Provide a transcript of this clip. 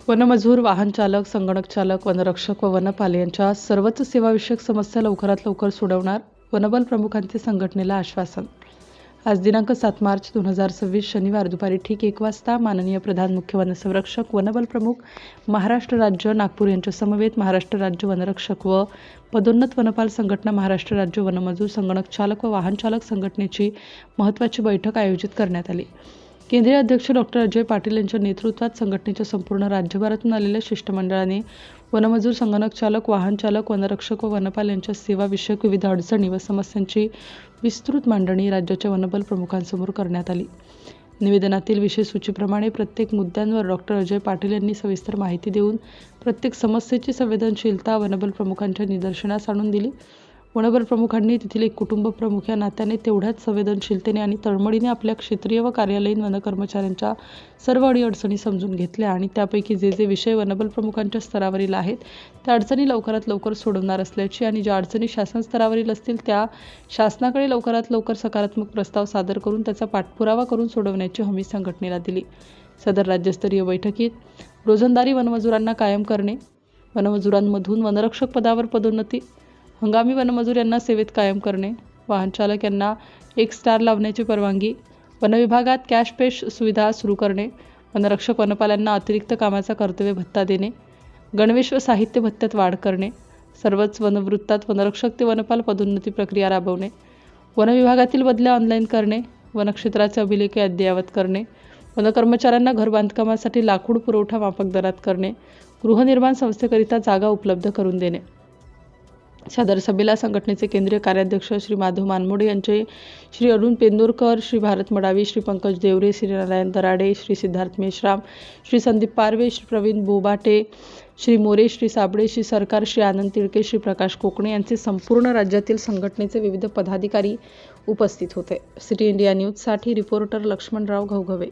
वनमजूर, वाहन चालक, संगणक चालक, वनरक्षक व वनपाल यांच्या सर्वच सेवाविषयक समस्या लवकरात लवकर सोडवणार, वनबल प्रमुखांचे संघटनेला आश्वासन. आज दिनांक 7 मार्च 2026 शनिवार दुपारी ठीक 1 वाजता माननीय प्रधान मुख्य वनसंरक्षक वनबल प्रमुख महाराष्ट्र राज्य नागपूर यांच्या समवेत महाराष्ट्र राज्य वनरक्षक व पदोन्नत वनपाल संघटना, महाराष्ट्र राज्य वनमजूर, संगणक चालक व वाहन चालक संघटनेची महत्त्वाची बैठक आयोजित करण्यात आली. केंद्रीय अध्यक्ष डॉक्टर अजय पाटील यांच्या नेतृत्वात संघटनेच्या संपूर्ण राज्यभरातून आलेल्या शिष्टमंडळाने वनमजूर, संगणक चालक, वाहन चालक, वनरक्षक व वनपाल यांच्या सेवाविषयक विविध अडचणी व समस्यांची विस्तृत मांडणी राज्याच्या वनबल प्रमुखांसमोर करण्यात आली. निवेदनातील विषय सूचीप्रमाणे प्रत्येक मुद्द्यांवर डॉक्टर अजय पाटील यांनी सविस्तर माहिती देऊन प्रत्येक समस्येची संवेदनशीलता वनबल प्रमुखांच्या निदर्शनास आणून दिली. वनबल प्रमुखांनी तेथील एक कुटुंब प्रमुख या नात्याने तेवढ्याच संवेदनशीलतेने आणि तळमळीने आपल्या क्षेत्रीय व कार्यालयीन वनकर्मचाऱ्यांच्या सर्व अडीअडचणी समजून घेतल्या आणि त्यापैकी जे विषय वनबल प्रमुखांच्या स्तरावरील आहेत त्या अडचणी लवकरात लवकर सोडवणार असल्याची आणि ज्या अडचणी शासन स्तरावरील असतील त्या शासनाकडे लवकरात लवकर सकारात्मक प्रस्ताव सादर करून त्याचा पाठपुरावा करून सोडवण्याची हमी संघटनेला दिली. सदर राज्यस्तरीय बैठकीत रोजंदारी वनमजुरांना कायम करणे, वनमजुरांमधून वनरक्षक पदावर पदोन्नती, हंगामी वनमजूर यांना सेवेत कायम करणे, वाहन चालक यांना 1 स्टार लावण्याची परवानगी, वनविभागात कॅश पेश सुविधा सुरू करणे, वनरक्षक वनपाल्यांना अतिरिक्त कामाचा कर्तव्य भत्ता देणे, गणवेश व साहित्य भत्त्यात वाढ करणे, सर्वच वनवृत्तात वनरक्षक ते वनपाल पदोन्नती प्रक्रिया राबवणे, वनविभागातील बदल्या ऑनलाईन करणे, वनक्षेत्राचे अभिलेखे अद्ययावत करणे, वनकर्मचाऱ्यांना घर बांधकामासाठी लाकूड पुरवठा माफक दरात करणे, गृहनिर्माण संस्थेकरिता जागा उपलब्ध करून देणे. सदर सभेला संघटनेचे केंद्रीय कार्याध्यक्ष श्री माधव मानमोडे यांचे श्री अरुण पेंदोरकर, श्री भारत मडावी, श्री पंकज देवरे, श्री नारायण दराडे, श्री सिद्धार्थ मेश्राम, श्री संदीप पारवे, श्री प्रवीण बोबाटे, श्री मोरे, श्री साबळे, श्री सरकार, श्री आनंद तिळके, श्री प्रकाश कोकणे यांचे संपूर्ण राज्यातील संघटनेचे विविध पदाधिकारी उपस्थित होते. सिटी इंडिया न्यूजसाठी रिपोर्टर लक्ष्मणराव घवघवे.